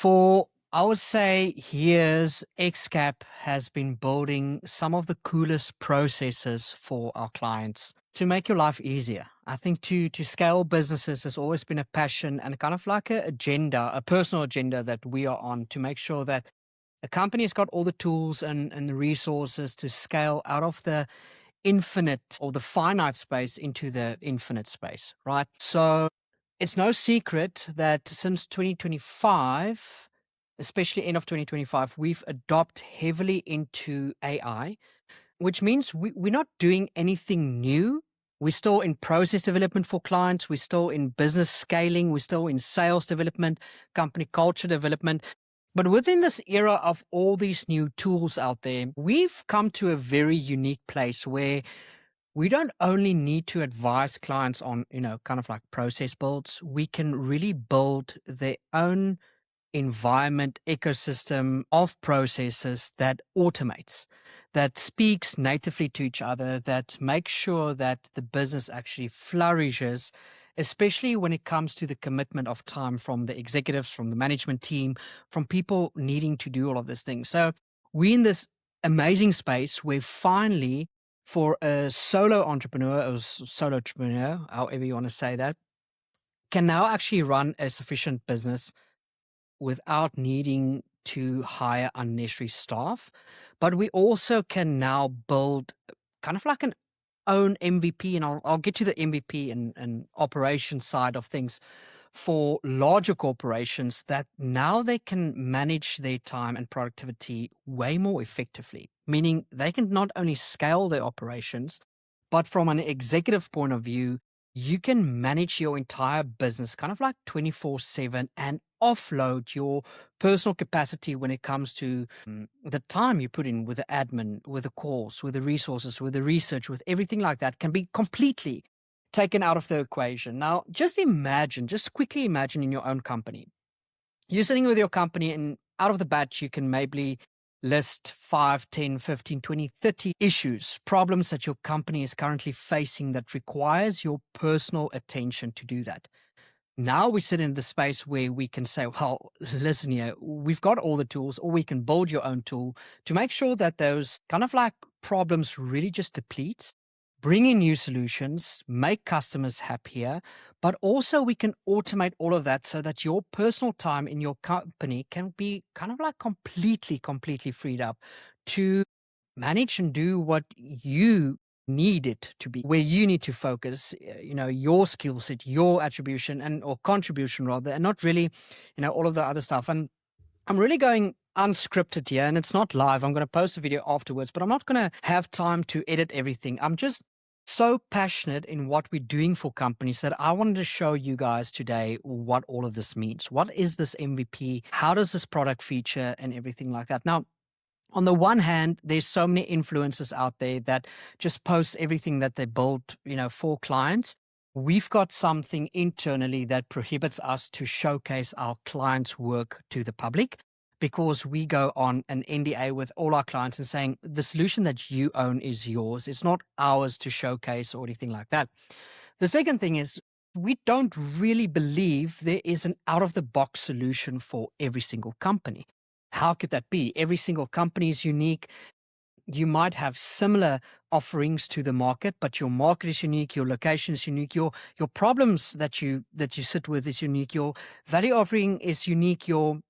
For, I would say, years, excap has been building some of the coolest processes for our clients to make your life easier. I think to scale businesses has always been a passion and kind of like a agenda, a personal agenda that we are on to make sure that a company's got all the tools and the resources to scale out of the infinite or the finite space into the infinite space, right? So it's no secret that since 2025, especially end of 2025, we've adopted heavily into AI, which means we're not doing anything new. We're still in process development for clients. We're still in business scaling. We're still in sales development, company culture development. But within this era of all these new tools out there, we've come to a very unique place where we don't only need to advise clients on, kind of like process builds. We can really build their own environment ecosystem of processes that automates, that speaks natively to each other, that makes sure that the business actually flourishes, especially when it comes to the commitment of time from the executives, from the management team, from people needing to do all of these things. So we're in this amazing space where finally, for a solo entrepreneur or solo entrepreneur, however you want to say that, can now actually run a sufficient business without needing to hire unnecessary staff. But we also can now build kind of like an own MVP, and I'll get to the MVP and operation side of things for larger corporations that now they can manage their time and productivity way more effectively, meaning they can not only scale their operations, but from an executive point of view, you can manage your entire business kind of like 24/7 and offload your personal capacity when it comes to the time you put in with the admin, with the calls, with the resources, with the research, with everything like that can be completely taken out of the equation. Now, just quickly imagine in your own company. You're sitting with your company and out of the bat, you can maybe list 5, 10, 15, 20, 30 issues, problems that your company is currently facing that requires your personal attention to do that. Now we sit in the space where we can say, well, listen here, we've got all the tools, or we can build your own tool to make sure that those kind of like problems really just depletes, bring in new solutions, make customers happier, but also we can automate all of that so that your personal time in your company can be kind of like completely freed up to manage and do what you need it to be, where you need to focus, your skill set, your attribution or contribution rather, and not really, all of the other stuff. And I'm really going unscripted here, and it's not live. I'm going to post a video afterwards, but I'm not going to have time to edit everything. I'm just so passionate in what we're doing for companies that I wanted to show you guys today what all of this means. What is this MVP? How does this product feature and everything like that? Now, on the one hand, there's so many influencers out there that just post everything that they build, for clients. We've got something internally that prohibits us to showcase our clients' work to the public, because we go on an NDA with all our clients and saying the solution that you own is yours. It's not ours to showcase or anything like that. The second thing is, we don't really believe there is an out-of-the-box solution for every single company. How could that be? Every single company is unique. You might have similar offerings to the market, but your market is unique, your location is unique, your problems that you sit with is unique, your value offering is unique, your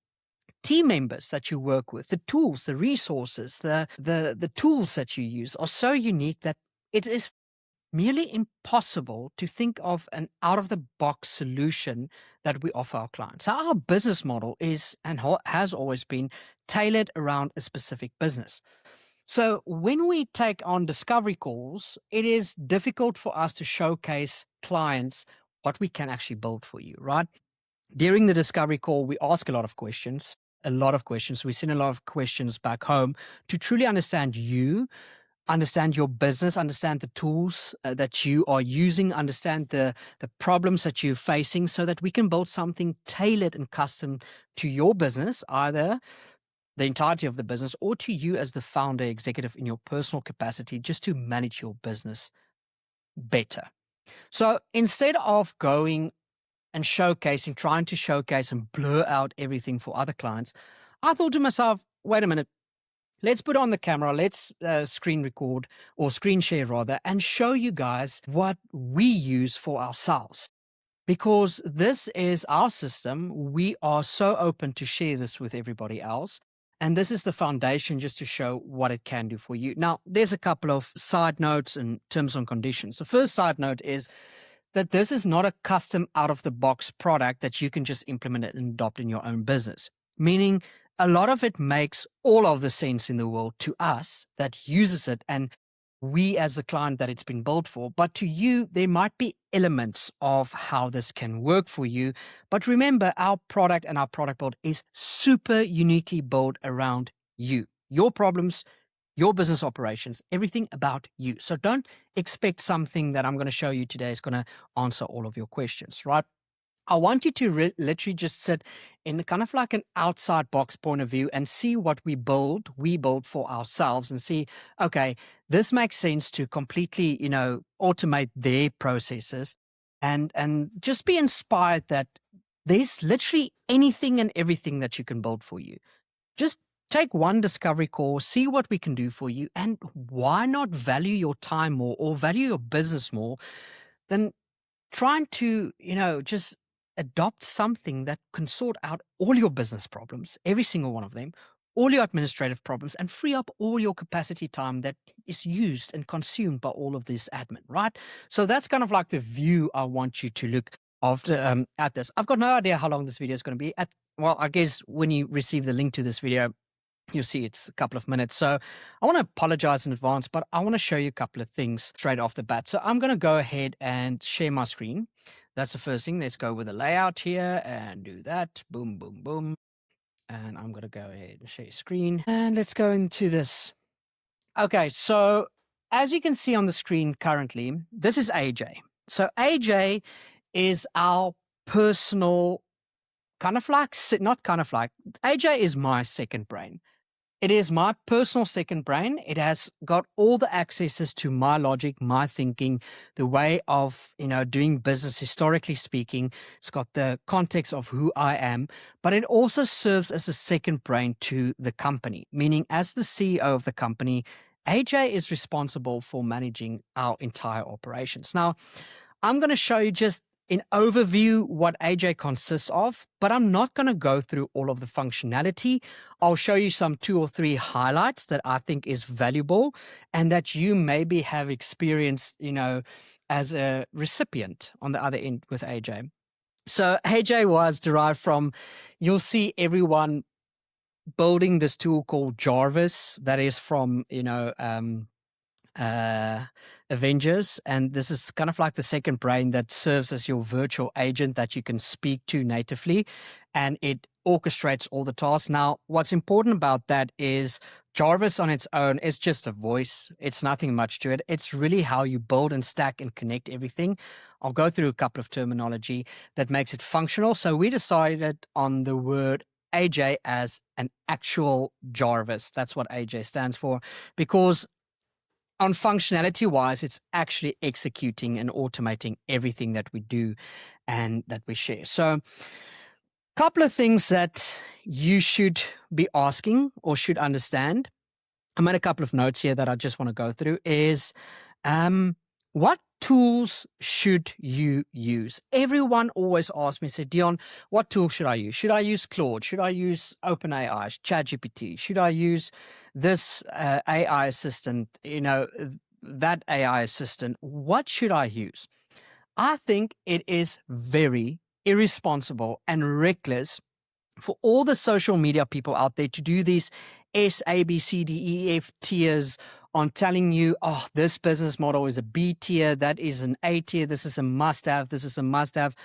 team members that you work with, the tools, the resources, the tools that you use are so unique that it is merely impossible to think of an out-of-the-box solution that we offer our clients. So our business model is and has always been tailored around a specific business. So when we take on discovery calls, it is difficult for us to showcase clients what we can actually build for you, right? During the discovery call, we ask a lot of questions. We send a lot of questions back home to truly understand you, understand your business, understand the tools that you are using, understand the problems that you're facing, so that we can build something tailored and custom to your business, either the entirety of the business or to you as the founder executive in your personal capacity, just to manage your business better. So instead of going and showcasing, trying to showcase and blur out everything for other clients, I thought to myself, wait a minute, let's put on the camera, let's screen record or screen share rather, and show you guys what we use for ourselves. Because this is our system, we are so open to share this with everybody else. And this is the foundation just to show what it can do for you. Now, there's a couple of side notes and terms and conditions. The first side note is that this is not a custom out of the box product that you can just implement it and adopt in your own business. Meaning a lot of it makes all of the sense in the world to us that uses it and we as the client that it's been built for. But to you, there might be elements of how this can work for you. But remember, our product and our product build is super uniquely built around you, your problems, your business operations, everything about you. So don't expect something that I'm going to show you today is going to answer all of your questions, right? I want you to literally just sit in kind of like an outside box point of view and see what we build for ourselves and see, okay, this makes sense to completely, automate their processes and just be inspired that there's literally anything and everything that you can build for you. Just take one discovery call, see what we can do for you, and why not value your time more or value your business more than trying to, just adopt something that can sort out all your business problems, every single one of them, all your administrative problems, and free up all your capacity time that is used and consumed by all of this admin, right? So that's kind of like the view I want you to look after at this. I've got no idea how long this video is going to be. Well, I guess when you receive the link to this video, you'll see it's a couple of minutes. So I want to apologize in advance, but I want to show you a couple of things straight off the bat. So I'm going to go ahead and share my screen. That's the first thing. Let's go with the layout here and do that. Boom, boom, boom. And I'm going to go ahead and share screen. And let's go into this. Okay, so as you can see on the screen currently, this is AJ. So AJ is our personal AJ is my second brain. It is my personal second brain. It has got all the accesses to my logic, my thinking, the way of, doing business, historically speaking. It's got the context of who I am, but it also serves as a second brain to the company, meaning as the CEO of the company, AJ is responsible for managing our entire operations. Now, I'm going to show you just in overview what AJ consists of, but I'm not going to go through all of the functionality. I'll show you some 2 or 3 highlights that I think is valuable and that you maybe have experienced, as a recipient on the other end with AJ. So AJ was derived from, you'll see everyone building this tool called Jarvis that is from, Avengers, and this is kind of like the second brain that serves as your virtual agent that you can speak to natively, and it orchestrates all the tasks. Now, what's important about that is Jarvis on its own is just a voice. It's nothing much to it. It's really how you build and stack and connect everything. I'll go through a couple of terminology that makes it functional. So we decided on the word AJ as an actual Jarvis. That's what AJ stands for, because on functionality wise, it's actually executing and automating everything that we do and that we share. So a couple of things that you should be asking or should understand. I made a couple of notes here that I just want to go through is what tools should you use? Everyone always asks me, say, Dion, what tool should I use? Should I use Claude? Should I use OpenAI, ChatGPT? Should I use this AI assistant, that AI assistant? What should I use? I think it is very irresponsible and reckless for all the social media people out there to do these S, A, B, C, D, E, F tiers on telling you, oh, this business model is a B tier, that is an A tier, this is a must-have, this is a must-have.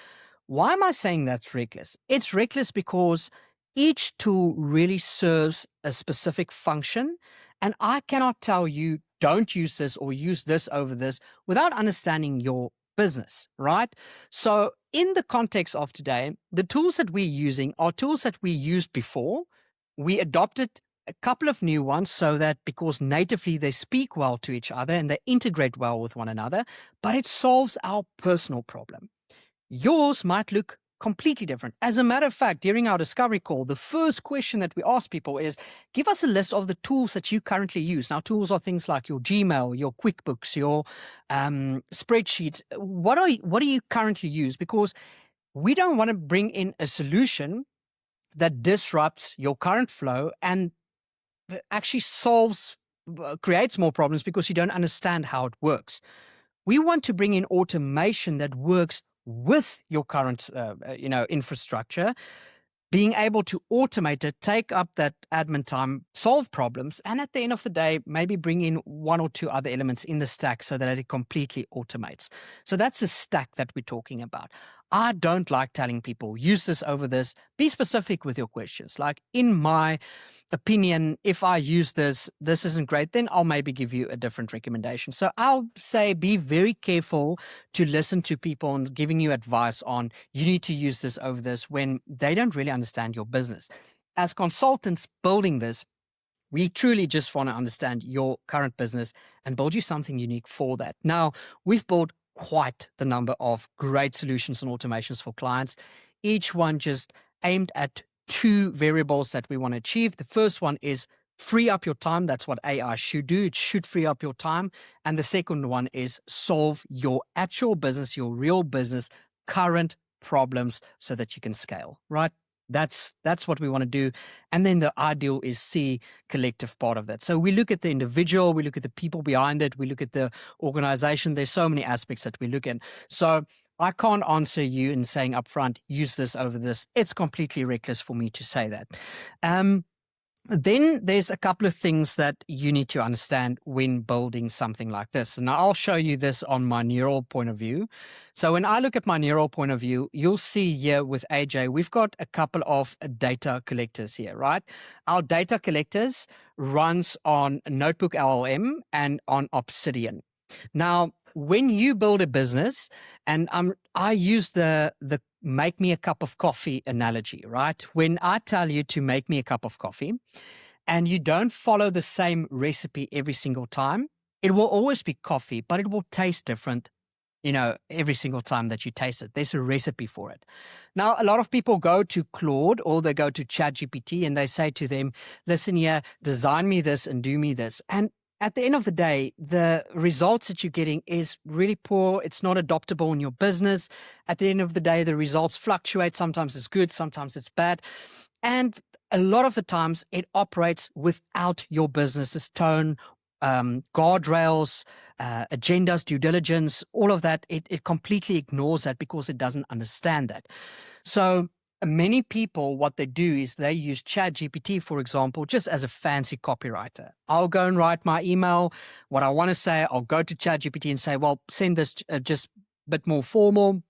Why am I saying that's reckless? It's reckless because each tool really serves a specific function, and I cannot tell you, don't use this or use this over this without understanding your business, right? So in the context of today, the tools that we're using are tools that we used before. We adopted a couple of new ones so that because natively they speak well to each other and they integrate well with one another, but it solves our personal problem. Yours might look completely different. As a matter of fact, during our discovery call, the first question that we ask people is, give us a list of the tools that you currently use. Now, tools are things like your Gmail, your QuickBooks, your spreadsheets. What do you currently use? Because we don't want to bring in a solution that disrupts your current flow and actually creates more problems because you don't understand how it works. We want to bring in automation that works with your current, infrastructure, being able to automate it, take up that admin time, solve problems, and at the end of the day, maybe bring in one or two other elements in the stack so that it completely automates. So that's a stack that we're talking about. I don't like telling people, use this over this. Be specific with your questions. Like, in my opinion, if I use this isn't great, then I'll maybe give you a different recommendation. So I'll say be very careful to listen to people and giving you advice on you need to use this over this when they don't really understand your business. As consultants building this, we truly just want to understand your current business and build you something unique for that. Now, we've built quite the number of great solutions and automations for clients, each one just aimed at two variables that we want to achieve. The first one is free up your time. That's what AI should do. It should free up your time. And the second one is solve your actual business, your real business, current problems so that you can scale, right? That's what we want to do. And then the ideal is C, collective part of that. So we look at the individual, we look at the people behind it, we look at the organization. There's so many aspects that we look at. So I can't answer you in saying upfront, use this over this. It's completely reckless for me to say that. Then there's a couple of things that you need to understand when building something like this. And I'll show you this on my neural point of view. So when I look at my neural point of view, you'll see here with AJ, we've got a couple of data collectors here, right? Our data collectors runs on Notebook LLM and on Obsidian. Now, when you build a business, and I use the make me a cup of coffee analogy, right? When I tell you to make me a cup of coffee and you don't follow the same recipe every single time, it will always be coffee, but it will taste different, every single time that you taste it. There's a recipe for it. Now, a lot of people go to Claude or they go to ChatGPT and they say to them, listen here, design me this and do me this. And at the end of the day, the results that you're getting is really poor. It's not adoptable in your business. At the end of the day, the results fluctuate. Sometimes it's good, sometimes it's bad. And a lot of the times it operates without your business's tone, guardrails, agendas, due diligence, all of that. It completely ignores that because it doesn't understand that. So many people, what they do is they use ChatGPT, for example, just as a fancy copywriter. I'll go and write my email, what I want to say. I'll go to ChatGPT and say, well, send this just a bit more formal.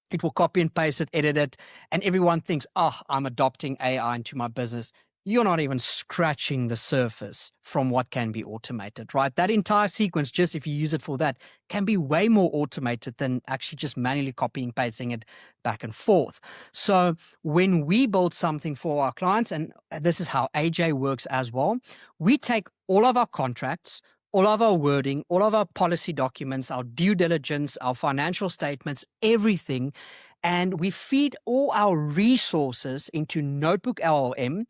It will copy and paste it, edit it. And everyone thinks, I'm adopting AI into my business. You're not even scratching the surface from what can be automated, right? That entire sequence, just if you use it for that, can be way more automated than actually just manually copying, pasting it back and forth. So when we build something for our clients, and this is how AJ works as well, we take all of our contracts, all of our wording, all of our policy documents, our due diligence, our financial statements, everything, and we feed all our resources into Notebook LLM,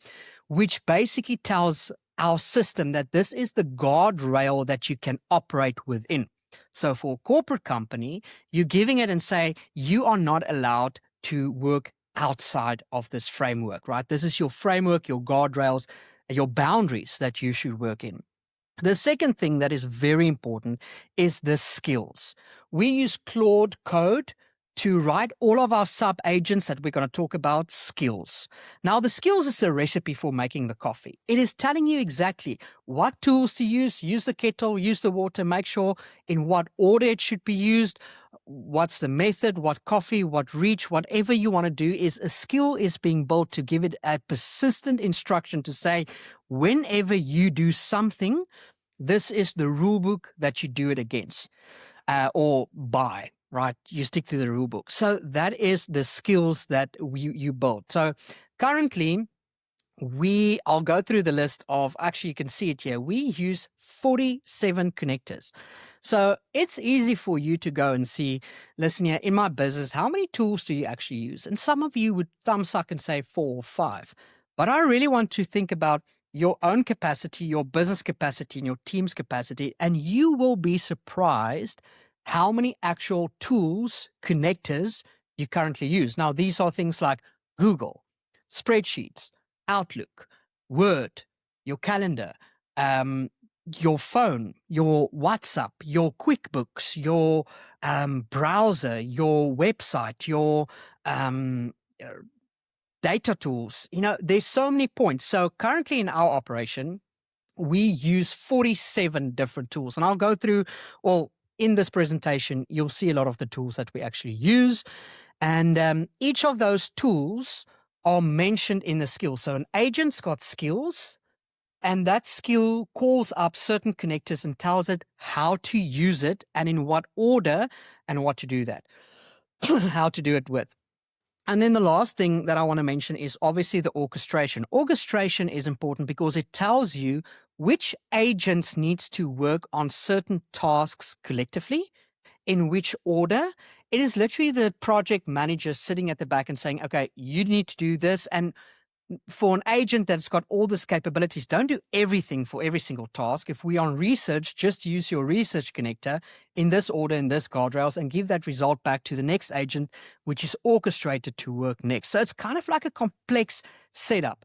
which basically tells our system that this is the guardrail that you can operate within. So for a corporate company, you're giving it and say, you are not allowed to work outside of this framework, right? This is your framework, your guardrails, your boundaries that you should work in. The second thing that is very important is the skills. We use Claude Code to write all of our sub-agents that we're going to talk about skills. Now, the skills is a recipe for making the coffee. It is telling you exactly what tools to use the kettle, use the water, make sure in what order it should be used, what's the method, what coffee, what reach, whatever you want to do. Is a skill is being built to give it a persistent instruction to say, whenever you do something, this is the rule book that you do it against or by. Right, you stick to the rule book. So that is the skills that you build. So currently, I'll go through the list of, actually you can see it here, we use 47 connectors. So it's easy for you to go and see, listen here, in my business, how many tools do you actually use? And some of you would thumbs up and say 4 or 5. But I really want to think about your own capacity, your business capacity, and your team's capacity. And you will be surprised how many actual tools, connectors you currently use. Now, these are things like Google, spreadsheets, Outlook, Word, your calendar, your phone, your WhatsApp, your QuickBooks, your browser, your website, your uh, data tools. There's so many points. So currently in our operation, we use 47 different tools. And I'll go through, well, in this presentation, you'll see a lot of the tools that we actually use. And each of those tools are mentioned in the skills. So an agent's got skills, and that skill calls up certain connectors and tells it how to use it and in what order and what to do that, how to do it with. And then the last thing that I want to mention is obviously the orchestration. Orchestration is important because it tells you which agents needs to work on certain tasks collectively, in which order. It is literally the project manager sitting at the back and saying, okay, you need to do this. And for an agent that's got all these capabilities, don't do everything for every single task. If we are on research, just use your research connector in this order, in this guardrails, and give that result back to the next agent, which is orchestrated to work next. So it's kind of like a complex setup.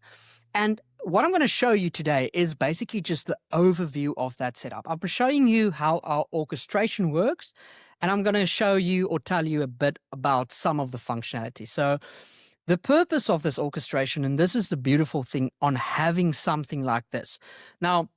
And what I'm going to show you today is basically just the overview of that setup. I'm showing you how our orchestration works, and I'm going to show you or tell you a bit about some of the functionality. So the purpose of this orchestration, and this is the beautiful thing on having something like this. Now,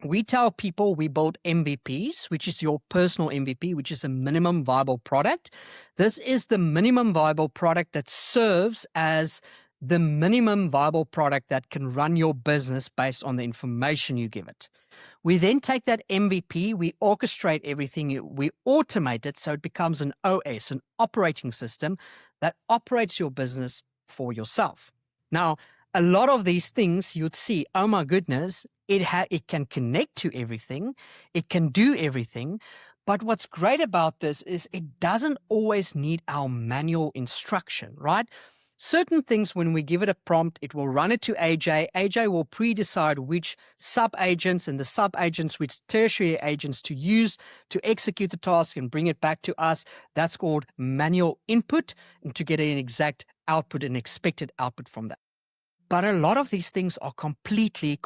we tell people we build MVPs, which is your personal MVP, which is a minimum viable product. This is the minimum viable product that serves as the minimum viable product that can run your business based on the information you give it. We then take that MVP, we orchestrate everything, we automate it so it becomes an OS, an operating system that operates your business for yourself. Now, a lot of these things you'd see, oh my goodness, it can connect to everything, it can do everything. But what's great about this is it doesn't always need our manual instruction, right? Certain things, when we give it a prompt, it will run it to AJ. AJ will pre-decide which sub-agents and the sub-agents, which tertiary agents to use to execute the task and bring it back to us. That's called manual input, and to get an exact output, an expected output from that. But a lot of these things are completely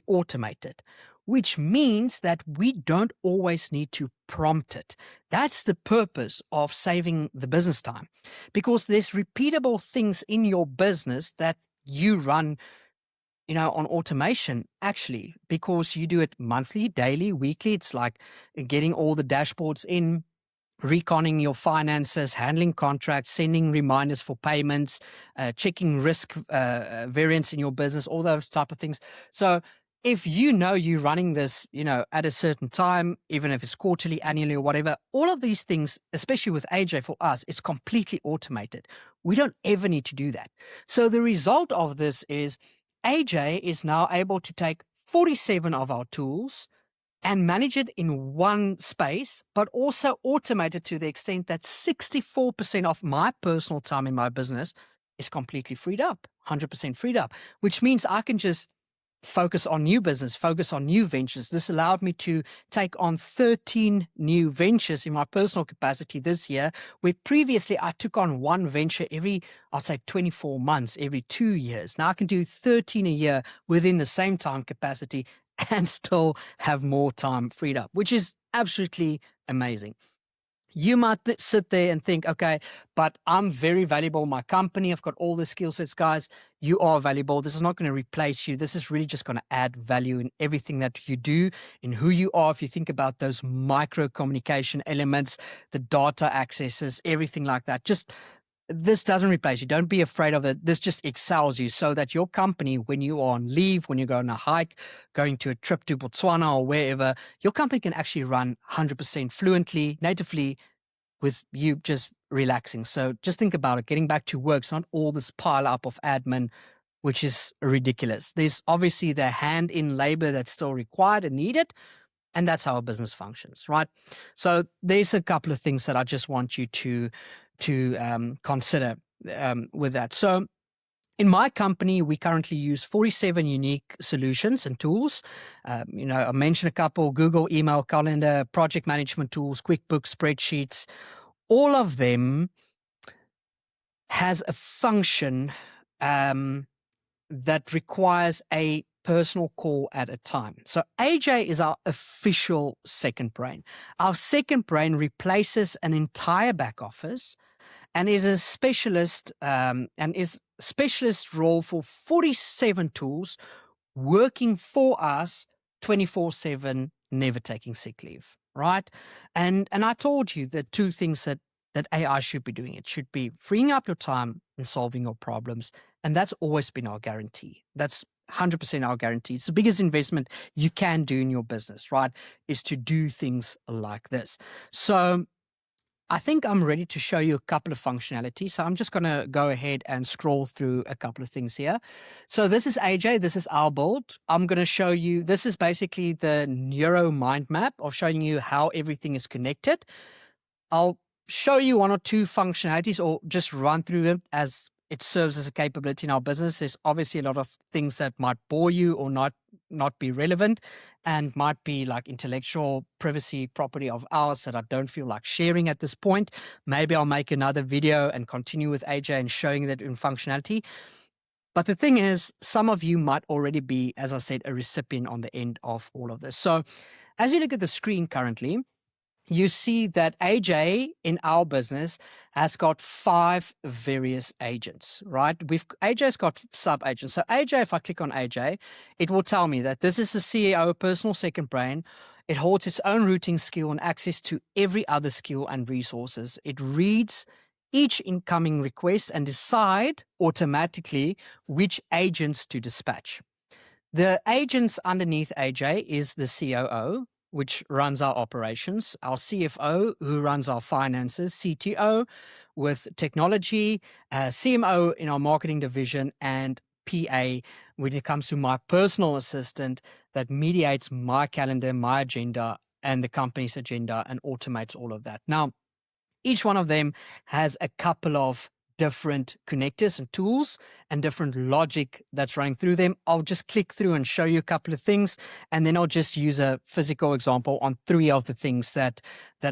automated, which means that we don't always need to prompt it. That's the purpose of saving the business time, because there's repeatable things in your business that you run, on automation, actually, because you do it monthly, daily, weekly. It's like getting all the dashboards in, reconning your finances, handling contracts, sending reminders for payments, checking risk variance in your business, all those type of things. So if you're running this, at a certain time, even if it's quarterly, annually, or whatever, all of these things, especially with AJ for us, is completely automated. We don't ever need to do that. So the result of this is AJ is now able to take 47 of our tools and manage it in one space, but also automate it to the extent that 64% of my personal time in my business is completely freed up, 100% freed up, which means I can just focus on new business, focus on new ventures. This allowed me to take on 13 new ventures in my personal capacity this year, where previously I took on one venture every, I'd say 24 months, every 2 years. Now I can do 13 a year within the same time capacity and still have more time freed up, which is absolutely amazing. You might sit there and think, okay, but I'm very valuable. My company, I've got all the skill sets, guys. You are valuable. This is not going to replace you. This is really just going to add value in everything that you do, in who you are. If you think about those micro communication elements, the data accesses, everything like that, this doesn't replace you. Don't be afraid of it. This just excels you so that your company, when you are on leave, when you go on a hike, going to a trip to Botswana or wherever, your company can actually run 100% fluently, natively, with you just relaxing. So just think about it. Getting back to work, it's not all this pile up of admin, which is ridiculous. There's obviously the hand in labor that's still required and needed, And that's how a business functions, right? So there's a couple of things that I just want you to consider with that. So in my company, we currently use 47 unique solutions and tools. I mentioned a couple: Google, email, calendar, project management tools, QuickBooks, spreadsheets. All of them has a function that requires a personal call at a time. So AJ is our official second brain. Our second brain replaces an entire back office and is a specialist and is specialist role for 47 tools working for us 24/7, never taking sick leave, right? And I told you the two things that AI should be doing. It should be freeing up your time and solving your problems, and that's always been our guarantee. That's 100% our guarantee. It's the biggest investment you can do in your business, right? Is to do things like this. So I think I'm ready to show you a couple of functionalities. So I'm just going to go ahead and scroll through a couple of things here. So this is AJ. This is our build. I'm going to show you, this is basically the neuro mind map of showing you how everything is connected. I'll show you one or two functionalities or just run through it as it serves as a capability in our business. There's obviously a lot of things that might bore you or not be relevant and might be like intellectual privacy property of ours that I don't feel like sharing at this point. Maybe I'll make another video and continue with AJ and showing that in functionality. But the thing is, some of you might already be, as I said, a recipient on the end of all of this. So as you look at the screen currently, you see that AJ in our business has got 5 various agents, right? AJ's got sub agents. So AJ, if I click on AJ, it will tell me that this is the CEO personal second brain. It holds its own routing skill and access to every other skill and resources. It reads each incoming request and decide automatically which agents to dispatch. The agents underneath AJ is the COO, which runs our operations, our CFO, who runs our finances, CTO with technology, CMO in our marketing division, and PA when it comes to my personal assistant that mediates my calendar, my agenda, and the company's agenda and automates all of that. Now, each one of them has a couple of different connectors and tools and different logic that's running through them. I'll just click through and show you a couple of things, and then I'll just use a physical example on 3 of the things that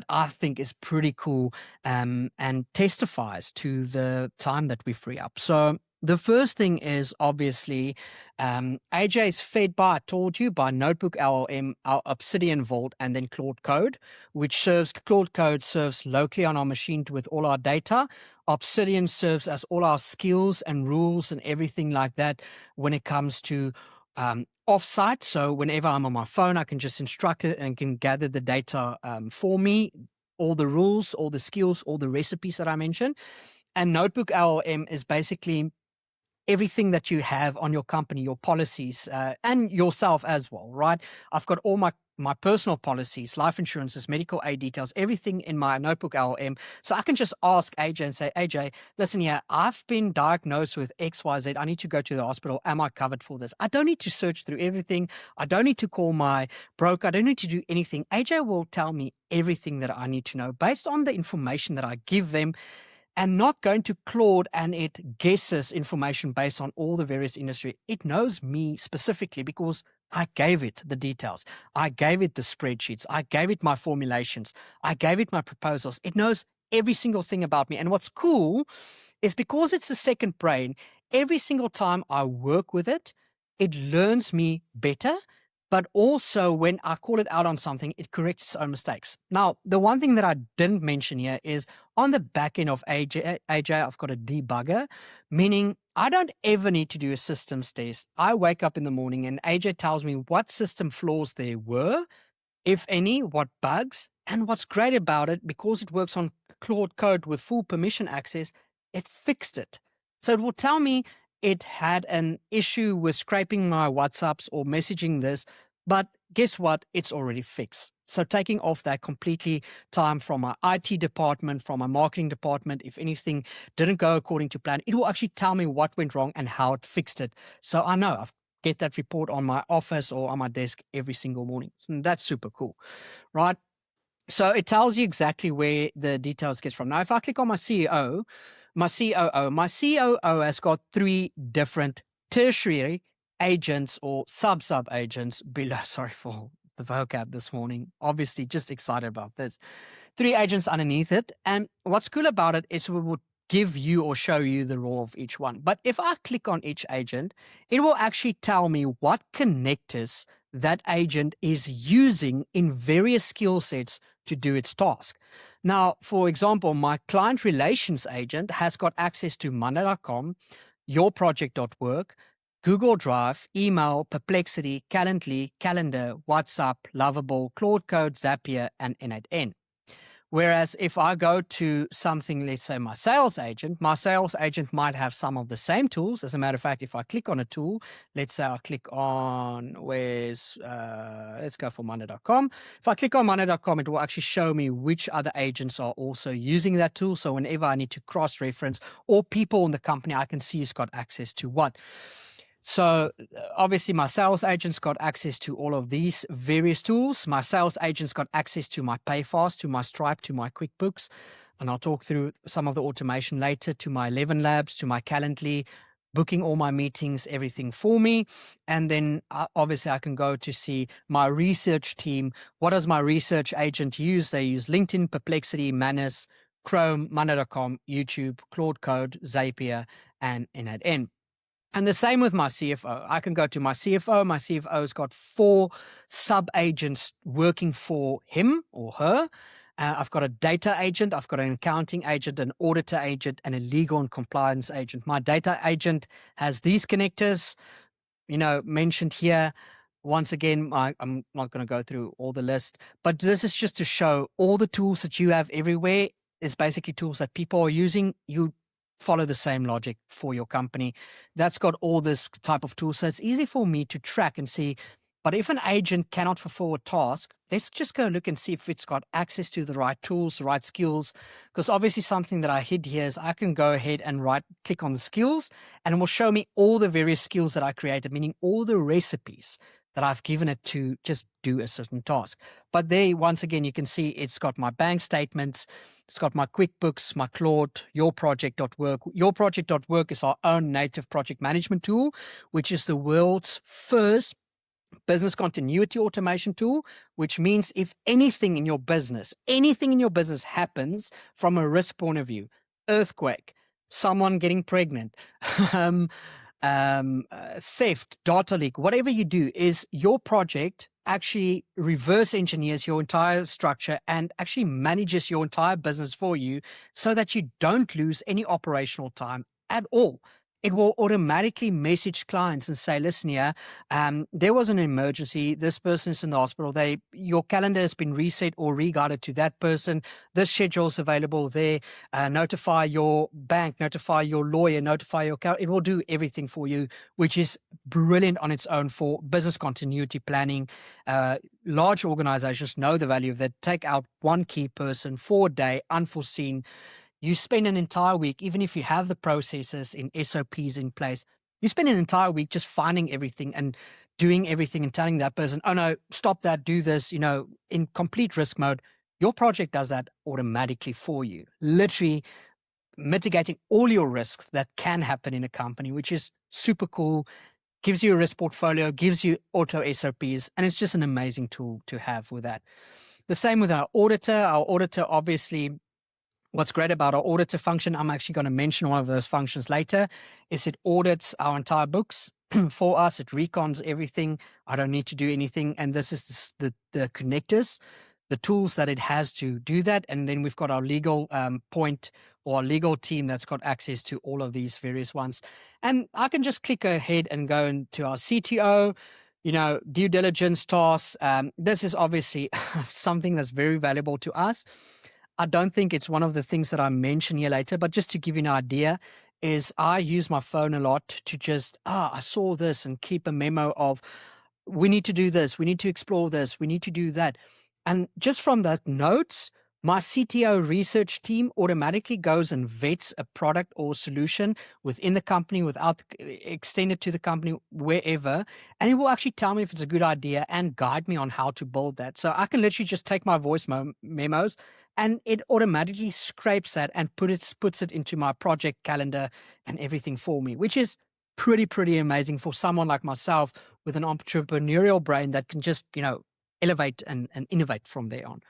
I think is pretty cool and testifies to the time that we free up. So the first thing is obviously AJ is fed by, I told you, by Notebook LLM, our Obsidian Vault, and then Claude Code, which serves, Claude Code serves locally on our machine with all our data. Obsidian serves as all our skills and rules and everything like that when it comes to offsite. So whenever I'm on my phone, I can just instruct it and can gather the data for me, all the rules, all the skills, all the recipes that I mentioned. And Notebook LLM is basically everything that you have on your company, your policies, and yourself as well, right? I've got all my personal policies, life insurances, medical aid details, everything in my Notebook LLM. So I can just ask AJ and say, AJ, listen here, I've been diagnosed with XYZ. I need to go to the hospital. Am I covered for this? I don't need to search through everything. I don't need to call my broker. I don't need to do anything. AJ will tell me everything that I need to know based on the information that I give them, and not going to Claude and it guesses information based on all the various industry. It knows me specifically because I gave it the details. I gave it the spreadsheets. I gave it my formulations. I gave it my proposals. It knows every single thing about me. And what's cool is because it's the second brain, every single time I work with it, it learns me better. But also when I call it out on something, it corrects its own mistakes. Now, the one thing that I didn't mention here is on the back end of AJ, I've got a debugger, meaning I don't ever need to do a systems test. I wake up in the morning and AJ tells me what system flaws there were, if any, what bugs. And what's great about it, because it works on Claude Code with full permission access, it fixed it. So it will tell me it had an issue with scraping my WhatsApps or messaging this, but guess what? It's already fixed. So taking off that completely time from my IT department, from my marketing department, if anything didn't go according to plan, it will actually tell me what went wrong and how it fixed it. So I know I've get that report on my office or on my desk every single morning. And that's super cool, right? So it tells you exactly where the details gets from. Now, if I click on my CEO, my COO has got 3 different tertiary agents or sub agents below. Sorry for the vocab this morning. Obviously, just excited about this. 3 agents underneath it. And what's cool about it is we would give you or show you the role of each one. But if I click on each agent, it will actually tell me what connectors that agent is using in various skill sets to do its task. Now, for example, my client relations agent has got access to Monday.com, yourproject.work, Google Drive, email, Perplexity, Calendly, Calendar, WhatsApp, Lovable, Claude Code, Zapier, and N8N. Whereas if I go to something, let's say my sales agent might have some of the same tools. As a matter of fact, if I click on a tool, let's say I click on let's go for Monday.com. If I click on Monday.com, it will actually show me which other agents are also using that tool. So whenever I need to cross-reference or people in the company, I can see who's got access to what. So obviously my sales agent's got access to all of these various tools. My sales agent's got access to my Payfast, to my Stripe, to my QuickBooks. And I'll talk through some of the automation later, to my 11 Labs, to my Calendly, booking all my meetings, everything for me. And then obviously I can go to see my research team. What does my research agent use? They use LinkedIn, Perplexity, Manus, Chrome, Monday.com, YouTube, Claude Code, Zapier, and N8N. And the same with my CFO. I can go to my CFO. My CFO's got 4 sub-agents working for him or her. I've got a data agent. I've got an accounting agent, an auditor agent, and a legal and compliance agent. My data agent has these connectors, mentioned here. Once again, I'm not going to go through all the list, but this is just to show all the tools that you have everywhere is basically tools that people are using. You follow the same logic for your company. That's got all this type of tools. So it's easy for me to track and see, but if an agent cannot fulfill a task, let's just go look and see if it's got access to the right tools, the right skills. Because obviously something that I hid here is I can go ahead and click on the skills and it will show me all the various skills that I created, meaning all the recipes that I've given it to just do a certain task. But there, once again, you can see it's got my bank statements, it's got my QuickBooks, my Claude, yourproject.work. Yourproject.work is our own native project management tool, which is the world's first business continuity automation tool, which means if anything in your business happens from a risk point of view, earthquake, someone getting pregnant, theft, data leak, whatever you do, is your project actually reverse engineers your entire structure and actually manages your entire business for you so that you don't lose any operational time at all. It will automatically message clients and say, listen here, there was an emergency. This person is in the hospital. Your calendar has been reset or re-guided to that person. This schedule is available there. Notify your bank, notify your lawyer, notify your account. It will do everything for you, which is brilliant on its own for business continuity planning. Large organizations know the value of that. Take out one key person for a day, unforeseen. You spend an entire week, even if you have the processes in SOPs in place, you spend an entire week just finding everything and doing everything and telling that person, oh no, stop that, do this, in complete risk mode. Your project does that automatically for you, literally mitigating all your risks that can happen in a company, which is super cool, gives you a risk portfolio, gives you auto SOPs, and it's just an amazing tool to have with that. The same with our auditor. Our auditor, obviously, what's great about our auditor function, I'm actually going to mention one of those functions later, is it audits our entire books for us. It recons everything. I don't need to do anything. And this is the connectors, the tools that it has to do that. And then we've got our legal point or our legal team that's got access to all of these various ones. And I can just click ahead and go into our CTO, due diligence tasks. This is obviously something that's very valuable to us. I don't think it's one of the things that I mention here later, but just to give you an idea, is I use my phone a lot to just, I saw this and keep a memo of, we need to do this, we need to explore this, we need to do that. And just from that notes, My CTO research team automatically goes and vets a product or solution within the company without extend it to the company wherever, and it will actually tell me if it's a good idea and guide me on how to build that. So I can literally just take my voice memos, and it automatically scrapes that and puts it into my project calendar and everything for me, which is pretty amazing for someone like myself with an entrepreneurial brain that can just elevate and innovate from there on.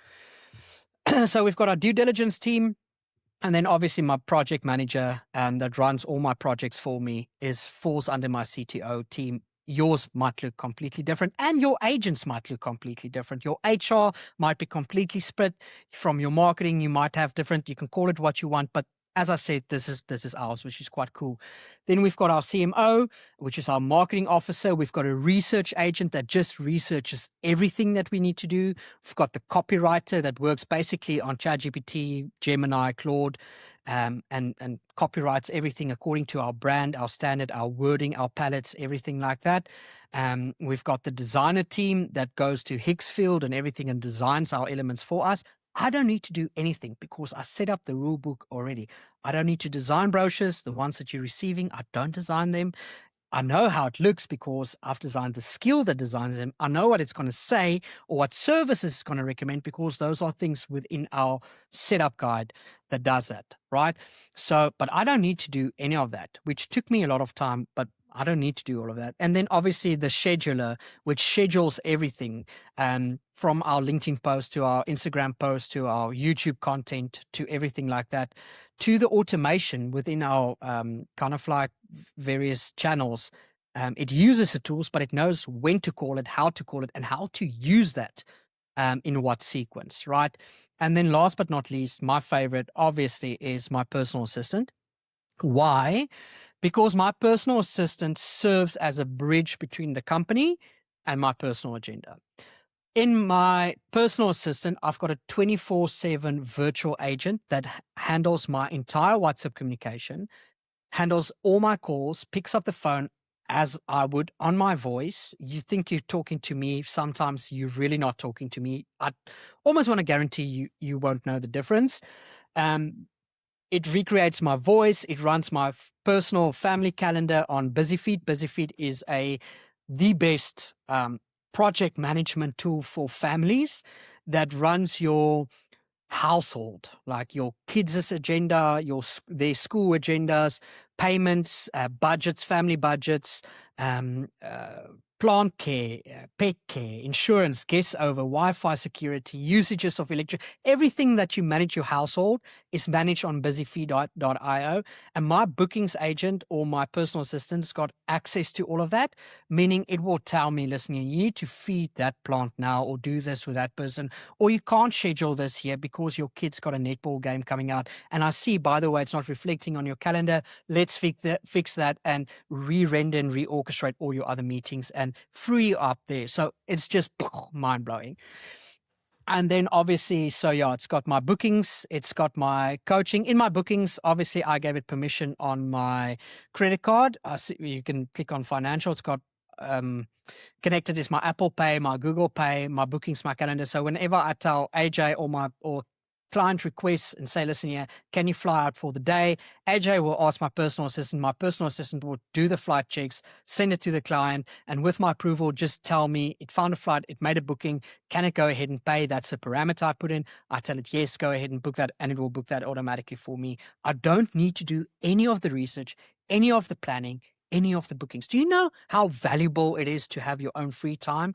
So we've got our due diligence team, and then obviously my project manager that runs all my projects for me falls under my CTO team. Yours might look completely different, and your agents might look completely different. Your HR might be completely split from your marketing. You might have different. You can call it what you want, but as I said, this is ours, which is quite cool. Then we've got our CMO, which is our marketing officer. We've got a research agent that just researches everything that we need to do. We've got the copywriter that works basically on ChatGPT, Gemini, Claude, and copyrights everything according to our brand, our standard, our wording, our palettes, everything like that. We've got the designer team that goes to Hicksfield and everything and designs our elements for us. I don't need to do anything because I set up the rule book already. I don't need to design brochures. The ones that you're receiving, I don't design them. I know how it looks because I've designed the skill that designs them. I know what it's going to say or what services it's going to recommend because those are things within our setup guide that does that, right? So, but I don't need to do any of that, which took me a lot of time, but I don't need to do all of that. And then obviously the scheduler, which schedules everything from our LinkedIn post to our Instagram post to our YouTube content to everything like that, to the automation within our kind of like various channels. It uses the tools, but it knows when to call it, how to call it, and how to use that in what sequence, right? And then last but not least, my favorite obviously is my personal assistant. Why? Because my personal assistant serves as a bridge between the company and my personal agenda. In my personal assistant, I've got a 24/7 virtual agent that handles my entire WhatsApp communication, handles all my calls, picks up the phone as I would on my voice. You think you're talking to me. Sometimes you're really not talking to me. I almost want to guarantee you won't know the difference. It recreates my voice. It runs my personal family calendar on BusyFeed. BusyFeed is the best project management tool for families that runs your household, like your kids' agenda, their school agendas, payments, budgets, family budgets, plant care, pet care, insurance, guest over, Wi-Fi security, usages of electric, everything that you manage your household is managed on busyfeed.io. And my bookings agent or my personal assistant's got access to all of that, meaning it will tell me, listen, you need to feed that plant now or do this with that person, or you can't schedule this here because your kid's got a netball game coming out. And I see, by the way, it's not reflecting on your calendar. Let's fix that and re-render and re-orchestrate all your other meetings and free you up there. So it's just mind-blowing. And then obviously, so yeah, it's got my bookings, it's got my coaching. In my bookings, obviously, I gave it permission on my credit card. You can click on financial. It's got connected is my Apple Pay, my Google Pay, my bookings, my calendar. So whenever I tell AJ or client requests and say, listen here, can you fly out for the day? AJ will ask my personal assistant. My personal assistant will do the flight checks, send it to the client, and with my approval, just tell me it found a flight, it made a booking. Can it go ahead and pay? That's a parameter I put in. I tell it, yes, go ahead and book that, and it will book that automatically for me. I don't need to do any of the research, any of the planning, any of the bookings. Do you know how valuable it is to have your own free time?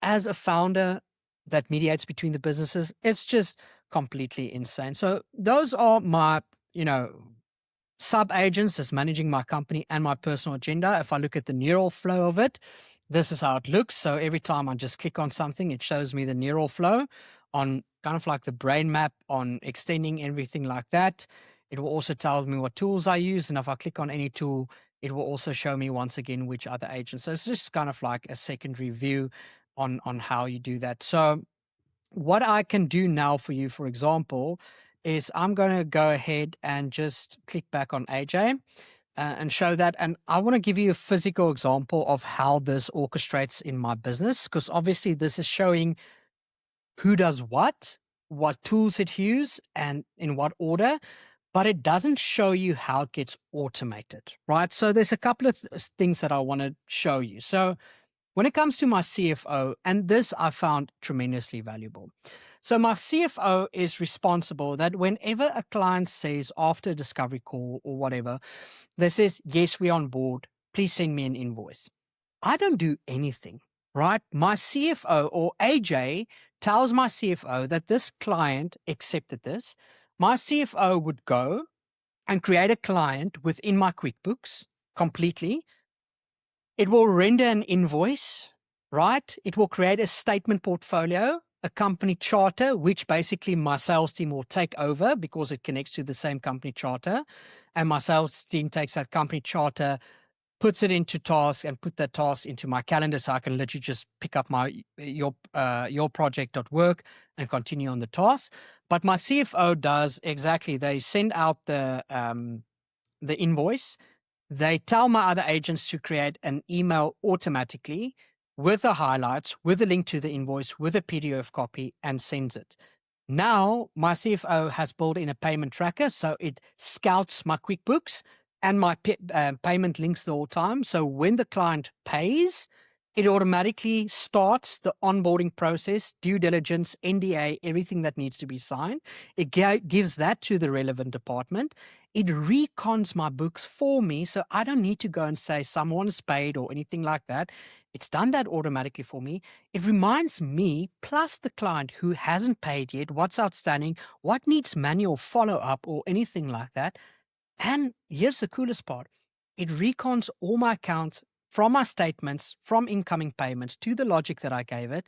As a founder that mediates between the businesses, it's just completely insane. So those are my, sub agents that's managing my company and my personal agenda. If I look at the neural flow of it, this is how it looks. So every time I just click on something, it shows me the neural flow on kind of like the brain map on extending everything like that. It will also tell me what tools I use. And if I click on any tool, it will also show me once again which other agents. So it's just kind of like a secondary view on how you do that. So what I can do now for you, for example, is I'm going to go ahead and just click back on AJ and show that. And I want to give you a physical example of how this orchestrates in my business, because obviously this is showing who does what what tools it uses and in what order, but it doesn't show you how it gets automated, right? So there's a couple of things that I want to show you. So when it comes to my CFO, and this I found tremendously valuable. So my CFO is responsible that whenever a client says after a discovery call or whatever, they says, yes, we're on board, please send me an invoice. I don't do anything, right? My CFO or AJ tells my CFO that this client accepted this. My CFO would go and create a client within my QuickBooks completely. It will render an invoice, right? It will create a statement portfolio, a company charter, which basically my sales team will take over because it connects to the same company charter. And my sales team takes that company charter, puts it into tasks, and put that task into my calendar so I can literally just pick up your project.work and continue on the task. But my CFO does exactly. They send out the invoice. They tell my other agents to create an email automatically with the highlights, with a link to the invoice, with a PDF copy, and sends it. Now, my CFO has built in a payment tracker, so it scouts my QuickBooks and my payment links the whole time. So when the client pays, it automatically starts the onboarding process, due diligence, NDA, everything that needs to be signed. It gives that to the relevant department. It recons my books for me, so I don't need to go and say someone's paid or anything like that. It's done that automatically for me. It reminds me, plus the client who hasn't paid yet, what's outstanding, what needs manual follow-up or anything like that. And here's the coolest part. It recons all my accounts from my statements, from incoming payments to the logic that I gave it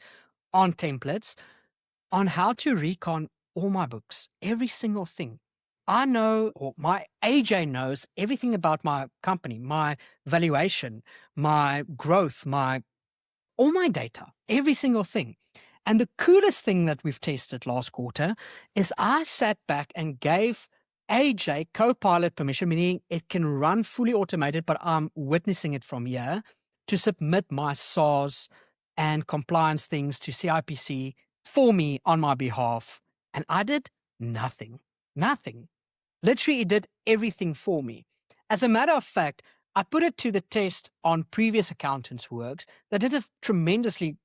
on templates on how to recon all my books, every single thing. I know, or my AJ knows everything about my company, my valuation, my growth, all my data, every single thing. And the coolest thing that we've tested last quarter is I sat back and gave AJ Copilot permission, meaning it can run fully automated, but I'm witnessing it from here, to submit my SARS and compliance things to CIPC for me on my behalf. And I did nothing. Literally, it did everything for me. As a matter of fact, I put it to the test on previous accountants' works that did a tremendously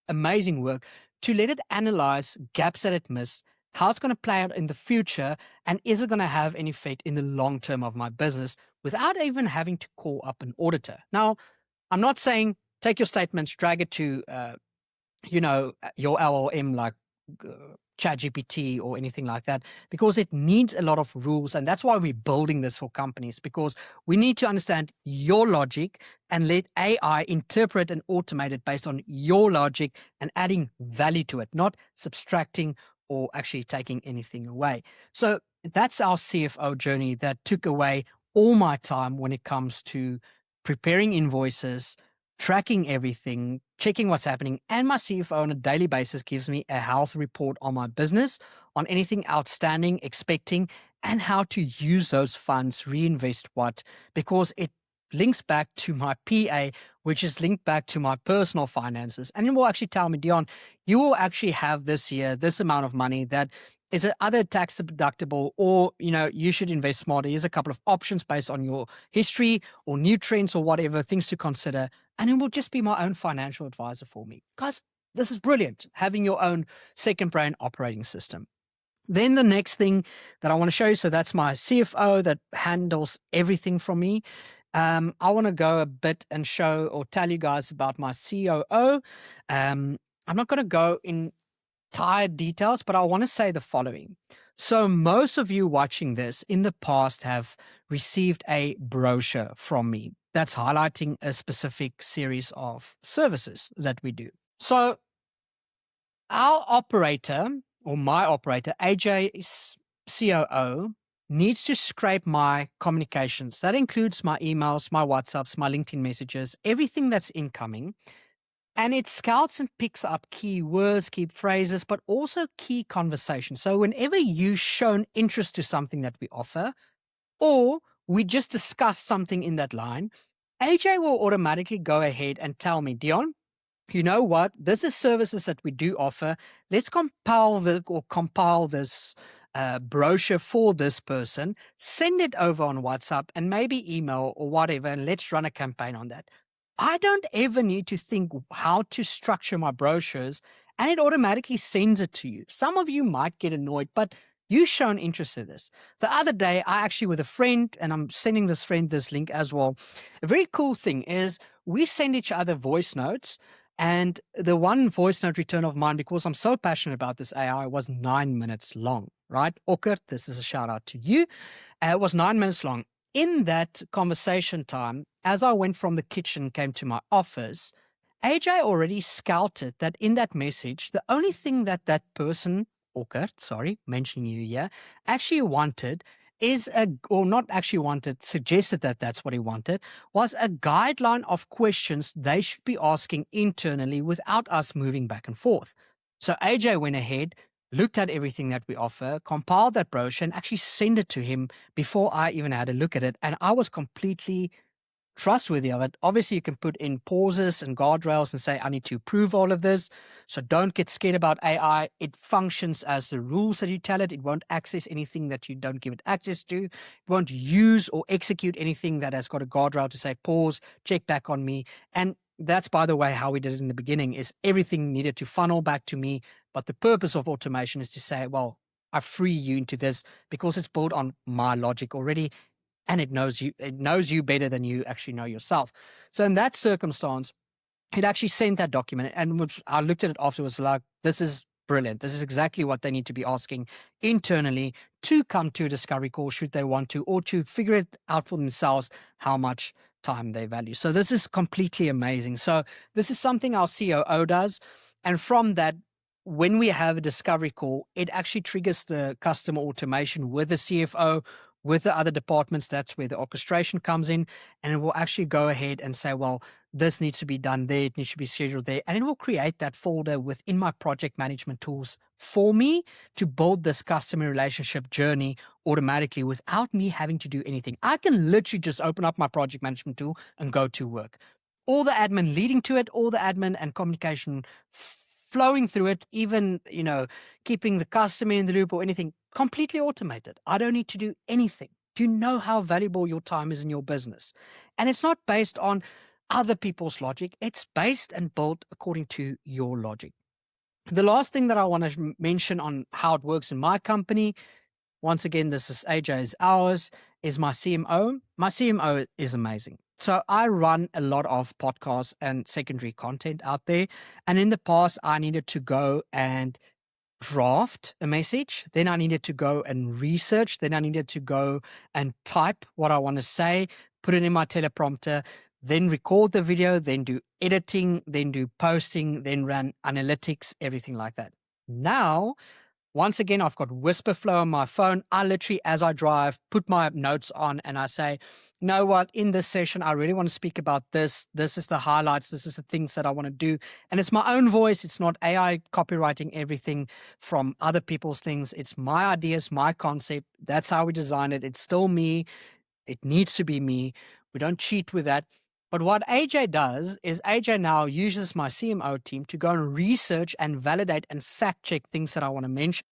amazing work to let it analyze gaps that it missed, how it's going to play out in the future, and is it going to have any effect in the long term of my business without even having to call up an auditor. Now, I'm not saying take your statements, drag it to, your LLM like ChatGPT or anything like that, because it needs a lot of rules. And that's why we're building this for companies, because we need to understand your logic and let AI interpret and automate it based on your logic and adding value to it, not subtracting or actually taking anything away. So that's our CFO journey that took away all my time when it comes to preparing invoices, tracking everything, checking what's happening, and my CFO on a daily basis gives me a health report on my business, on anything outstanding, expecting, and how to use those funds, reinvest what, because it links back to my PA, which is linked back to my personal finances. And it will actually tell me, Dion, you will actually have this year this amount of money that is it either tax deductible or, you should invest smarter. Here's a couple of options based on your history or new trends or whatever, things to consider. And it will just be my own financial advisor for me. Guys, this is brilliant, having your own second brain operating system. Then the next thing that I want to show you, so that's my CFO that handles everything from me. I want to go a bit and show or tell you guys about my COO. I'm not going to go in entire details, but I want to say the following. So most of you watching this in the past have received a brochure from me that's highlighting a specific series of services that we do. So our operator, or my operator, AJ's COO, needs to scrape my communications. That includes my emails, my WhatsApps, my LinkedIn messages, everything that's incoming. And it scouts and picks up key words, key phrases, but also key conversations. So whenever you shown interest to something that we offer, or we just discuss something in that line, AJ will automatically go ahead and tell me, Dion, you know what? This is services that we do offer. Let's compile this brochure for this person, send it over on WhatsApp and maybe email or whatever, and let's run a campaign on that. I don't ever need to think how to structure my brochures, and it automatically sends it to you. Some of you might get annoyed, but you've shown interest in this. The other day, I actually, with a friend, and I'm sending this friend this link as well. A very cool thing is we send each other voice notes. And the one voice note return of mine, because I'm so passionate about this AI, was 9 minutes long, right? Okker, this is a shout out to you. It was 9 minutes long. In that conversation time, as I went from the kitchen, came to my office, AJ already scouted that in that message, the only thing that that person, Okker, sorry, mentioning you here, actually wanted is or not actually wanted, suggested that that's what he wanted, was a guideline of questions they should be asking internally without us moving back and forth. So AJ went ahead, looked at everything that we offer, compiled that brochure, and actually sent it to him before I even had a look at it. And I was completely trustworthy of it. Obviously, you can put in pauses and guardrails and say, I need to approve all of this. So don't get scared about AI. It functions as the rules that you tell it. It won't access anything that you don't give it access to. It won't use or execute anything that has got a guardrail to say, pause, check back on me. And that's, by the way, how we did it in the beginning, is everything needed to funnel back to me. But the purpose of automation is to say, well, I free you into this because it's built on my logic already, and it knows you better than you actually know yourself. So in that circumstance, it actually sent that document, and I looked at it afterwards like, this is brilliant. This is exactly what they need to be asking internally to come to a discovery call should they want to, or to figure it out for themselves how much time they value. So this is completely amazing. So this is something our COO does. And from that, when we have a discovery call, it actually triggers the customer automation with the CFO, with the other departments. That's where the orchestration comes in, and it will actually go ahead and say, well, this needs to be done there, it needs to be scheduled there, and it will create that folder within my project management tools for me to build this customer relationship journey automatically without me having to do anything. I can literally just open up my project management tool and go to work. All the admin leading to it, all the admin and communication flowing through it, even, keeping the customer in the loop or anything, completely automated. I don't need to do anything. Do you know how valuable your time is in your business? And it's not based on other people's logic. It's based and built according to your logic. The last thing that I want to mention on how it works in my company, once again, this is AJ's hours, is my CMO. My CMO is amazing. So I run a lot of podcasts and secondary content out there. And in the past, I needed to go and draft a message. Then I needed to go and research. Then I needed to go and type what I want to say, put it in my teleprompter, then record the video, then do editing, then do posting, then run analytics, everything like that. Now, once again, I've got Whisperflow on my phone. I literally, as I drive, put my notes on and I say, you know what, in this session, I really want to speak about this. This is the highlights. This is the things that I want to do. And it's my own voice. It's not AI copywriting everything from other people's things. It's my ideas, my concept. That's how we design it. It's still me. It needs to be me. We don't cheat with that. But what AJ does is AJ now uses my CMO team to go and research and validate and fact check things that I want to mention.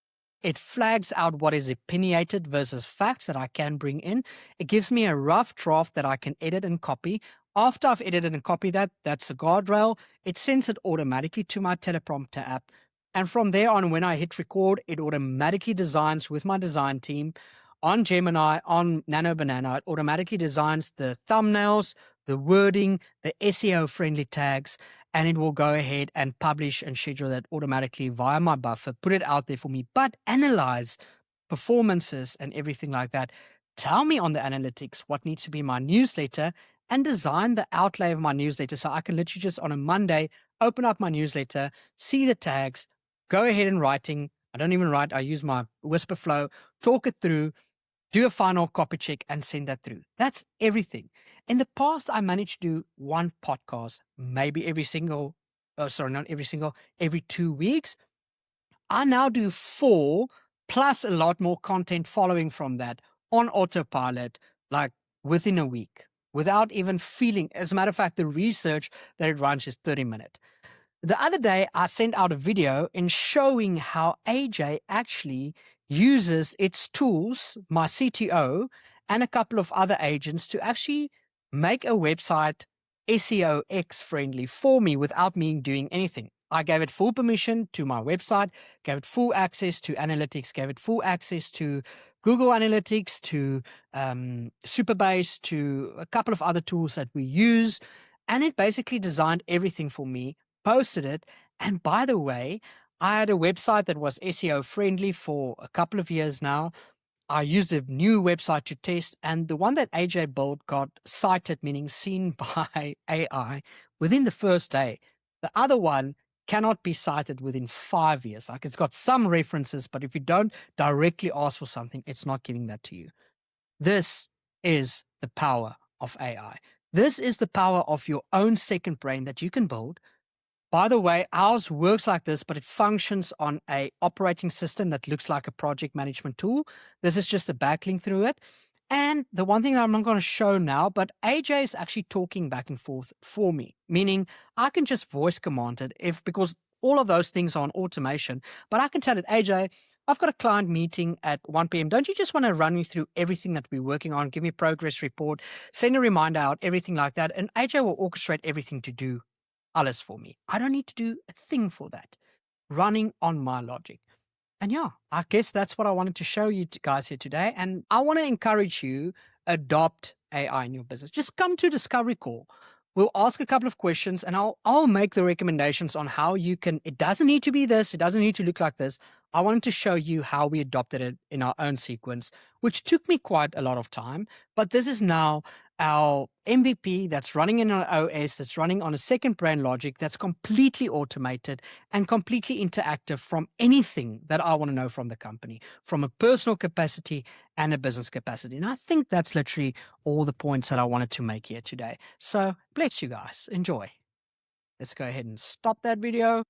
It flags out what is opinionated versus facts that I can bring in. It gives me a rough draft that I can edit and copy. After I've edited and copied that, that's the guardrail. It sends it automatically to my teleprompter app. And from there on, when I hit record, it automatically designs with my design team on Gemini, on Nano Banana. It automatically designs the thumbnails, the wording, the SEO friendly tags, and it will go ahead and publish and schedule that automatically via my buffer, put it out there for me, but analyze performances and everything like that. Tell me on the analytics what needs to be my newsletter, and design the outlay of my newsletter so I can literally just on a Monday open up my newsletter, see the tags, go ahead and writing. I don't even write. I use my Whisperflow, talk it through, do a final copy check and send that through. That's everything. In the past, I managed to do one podcast, maybe every 2 weeks. I now do 4 plus a lot more content following from that on autopilot, like within a week, without even feeling. As a matter of fact, the research that it runs is 30 minutes. The other day, I sent out a video in showing how AJ actually uses its tools, my CTO, and a couple of other agents to actually make a website SEO X friendly for me without me doing anything. I gave it full permission to my website, gave it full access to analytics, gave it full access to Google Analytics, to Superbase, to a couple of other tools that we use. And it basically designed everything for me, posted it. And by the way, I had a website that was SEO friendly for a couple of years now. I used a new website to test, and the one that AJ built got cited, meaning seen by AI, within the first day. The other one cannot be cited within 5 years. Like, it's got some references, but if you don't directly ask for something, it's not giving that to you. This is the power of AI. This is the power of your own second brain that you can build. By the way, ours works like this, but it functions on a operating system that looks like a project management tool. This is just a backlink through it. And the one thing that I'm not going to show now, but AJ is actually talking back and forth for me, meaning I can just voice command it because all of those things are on automation, but I can tell it, AJ, I've got a client meeting at 1 p.m. Don't you just want to run me through everything that we're working on? Give me a progress report, send a reminder out, everything like that. And AJ will orchestrate everything to do alles for me. I don't need to do a thing for that. Running on my logic. And yeah, I guess that's what I wanted to show you guys here today. And I want to encourage you, adopt AI in your business. Just come to Discovery Call. We'll ask a couple of questions and I'll make the recommendations on how you can. It doesn't need to be this. It doesn't need to look like this. I wanted to show you how we adopted it in our own sequence, which took me quite a lot of time. But this is now our MVP that's running in our OS, that's running on a second brain logic, that's completely automated and completely interactive from anything that I want to know from the company, from a personal capacity and a business capacity. And I think that's literally all the points that I wanted to make here today. So bless you guys. Enjoy. Let's go ahead and stop that video.